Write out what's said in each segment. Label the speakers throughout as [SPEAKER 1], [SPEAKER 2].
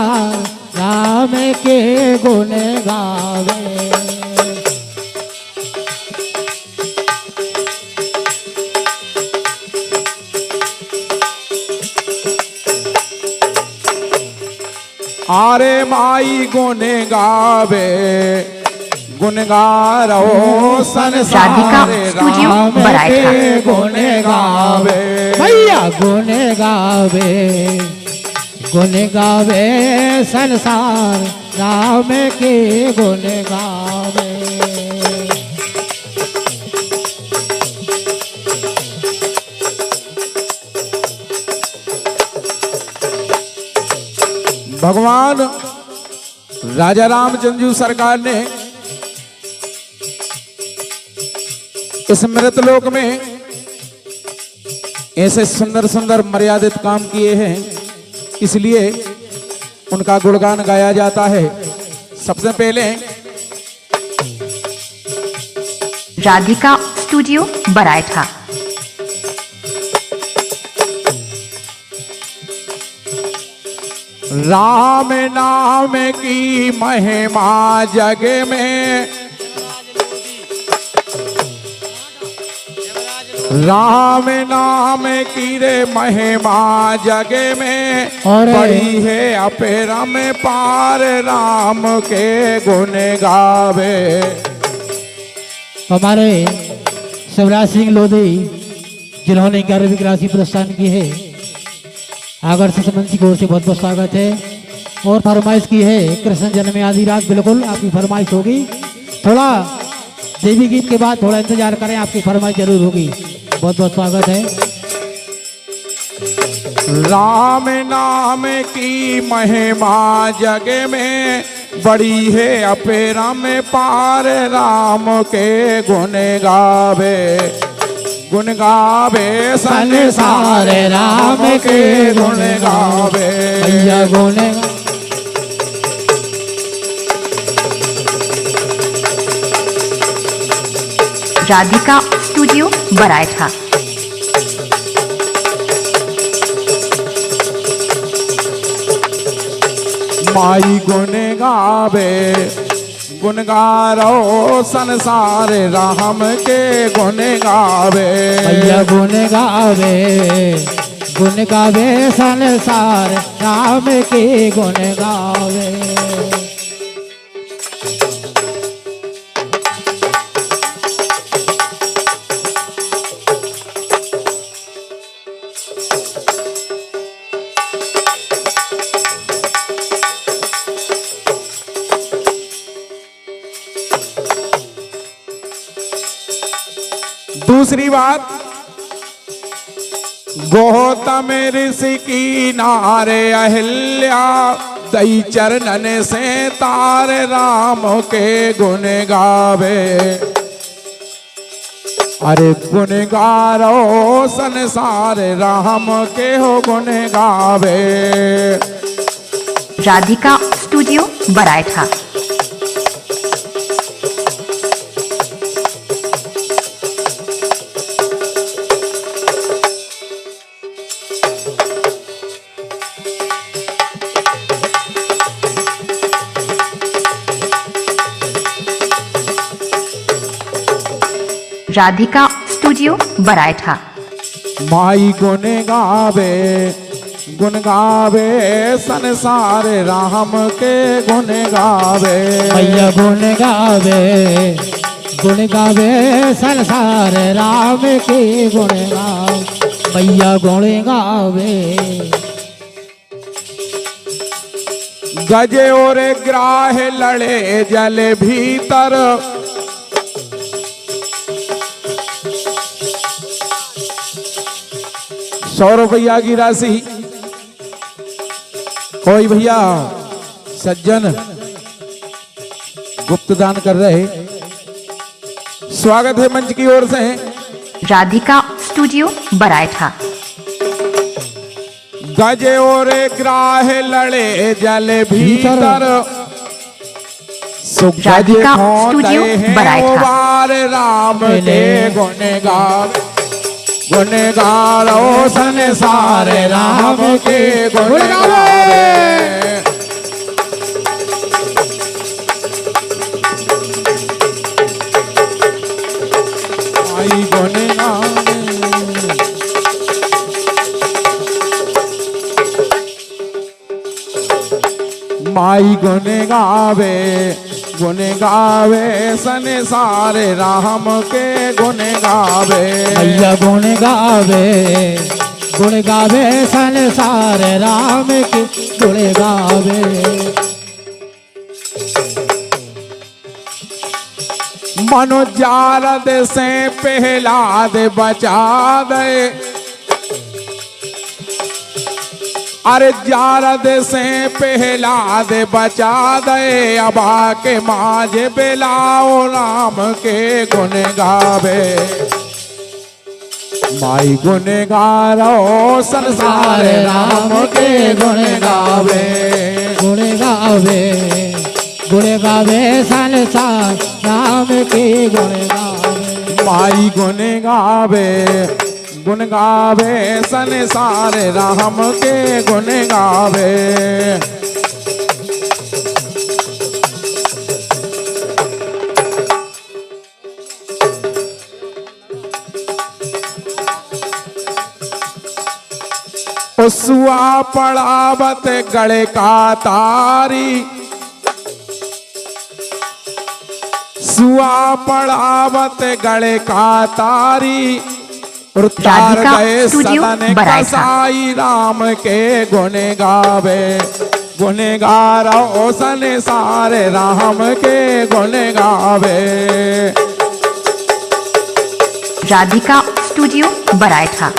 [SPEAKER 1] संसार राम के गुण गावे।
[SPEAKER 2] आरे माई गुण गावे गुण गारो संसार राम के गुण गावे।
[SPEAKER 1] भैया गुण गावे संसार राम के गुण गावे।
[SPEAKER 2] भगवान राजा रामचंद्र सरकार ने इस मृतलोक में ऐसे सुंदर सुंदर मर्यादित काम किए हैं, इसलिए उनका गुणगान गाया जाता है। सबसे पहले
[SPEAKER 3] राधिका स्टूडियो बरायठा।
[SPEAKER 2] राम नाम की महिमा जग में, राम नाम की रे महिमा जग में बड़ी है अपरम पार राम के गुण गावे।
[SPEAKER 1] हमारे शिवराज सिंह लोधी जिन्होंने 11वीं की राशि प्रस्थान की है, आगर से मंच की ओर से बहुत बहुत स्वागत है। और फरमाइश की है कृष्ण जन्म आदि रात, बिल्कुल आपकी फरमाइश होगी। थोड़ा देवी गीत के बाद थोड़ा इंतजार करें, आपकी फरमाइश जरूर होगी। बहुत बहुत स्वागत है।
[SPEAKER 2] राम नाम की महिमा जग में बड़ी है अपरम पार राम के गुण गावे। गुण गावे संसार राम के गुण गावे।
[SPEAKER 1] भैया गुण
[SPEAKER 3] राधिका स्टूडियो बरायठा।
[SPEAKER 2] माई गुण गावे गुण गारो संसार राम के गुण गावे।
[SPEAKER 1] भैया गुण गावे संसार राम के गुण गावे।
[SPEAKER 2] दूसरी बात, गौतम ऋषि की नारे अहिल्या दई चरणन से तार राम के गुण गावे। अरे गुण गारो संसार राम के हो गुण गावे।
[SPEAKER 3] राधिका स्टूडियो बरायठा। राधिका स्टूडियो बरायठा।
[SPEAKER 2] माई गुण गावे संसार राम के गुण गावे।
[SPEAKER 1] भैया गुण गावे संसार राम के गुण गावे। भैया गुण गावे।
[SPEAKER 2] गजे और ग्राह लड़े जल भीतर, 100 रुपया की राशि कोई भैया सज्जन गुप्त दान कर रहे, स्वागत है मंच की ओर से।
[SPEAKER 3] राधिका स्टूडियो बरायठा।
[SPEAKER 2] गजे और ग्राह लड़े जल भीतर,
[SPEAKER 3] राधिका स्टूडियो बरायठा।
[SPEAKER 2] राम के गुण गावे। गुण गारो संसार राम के गुण गावे। माई गुन गावे संसार राम के गुन गावे।
[SPEAKER 1] मैया गुण गावे संसार राम के गुण गावे।
[SPEAKER 2] मनो जारद से पहलाद बचा दे, अरे जारद से पहलाद बचा दे। अबा के माझे बेलाओ राम के गुण गावे। माई गुण गारो संसार राम के गुण गावे।
[SPEAKER 1] गुण गावे संसार राम के गुण गावे।
[SPEAKER 2] माई गुण गावे संसार राम के गुण गावे। सुआ पड़ावत गले का तारी, सुआ पड़ावत गले का तारी। उतार गए सदन कसाई राम के गुण गावे। गुण गा रहो संसार राम के गुण गावे।
[SPEAKER 3] राधिका स्टूडियो बरायठा।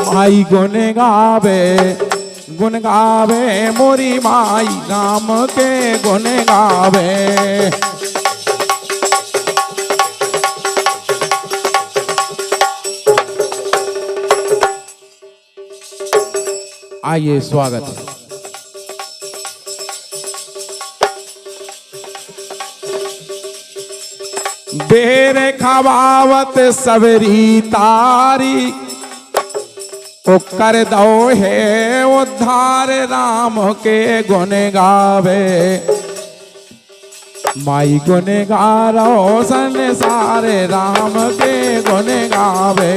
[SPEAKER 2] माई गुण गावे मोरी माई राम के गुण गावे। आइए स्वागत है। बेर खवावत सबरी तारी, ओ कर दो है उद्धार राम के गुण गावे। माई गुण गारो संसार राम के गुण गावे।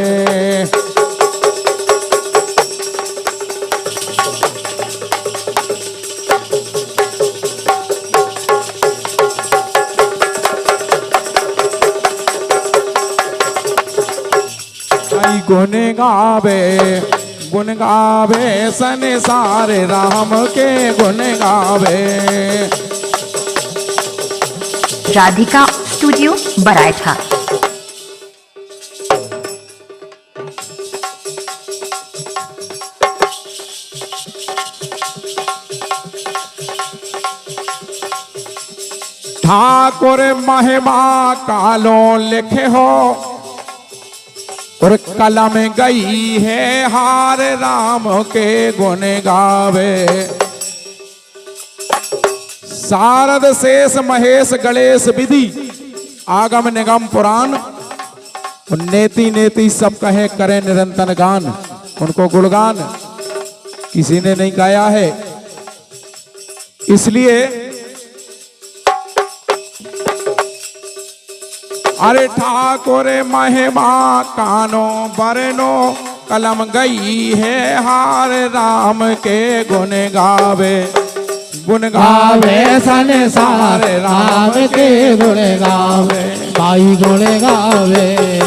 [SPEAKER 2] माई गुण गावे संसार राम के गुण गावे।
[SPEAKER 3] राधिका स्टूडियो बरायठा।
[SPEAKER 2] ठाकुर महिमा कालो लिखे हो, और कलम गई है हार राम के गुण गावे। शारद शेष महेश गणेश विधि आगम निगम पुराण, नेति नेति सब कहे करें निरंतर गान। उनको गुणगान किसी ने नहीं गाया है, इसलिए अरे ठाकुर महिमा कानो बरनो, कलम गई है हार राम के गुण गावे। गुण गावे
[SPEAKER 1] संसार राम के गुण गावे। माई गुण गावे।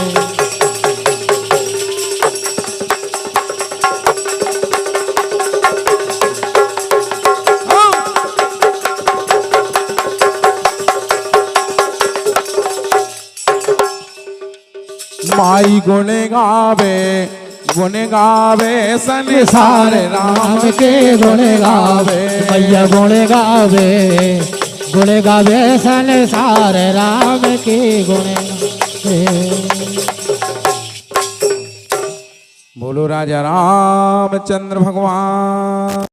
[SPEAKER 2] माई गुण गावे संसार राम के गुण गावे।
[SPEAKER 1] मैया गुण गावे संसार राम के गुण गावे।
[SPEAKER 2] बोलो राजा रामचंद्र भगवान।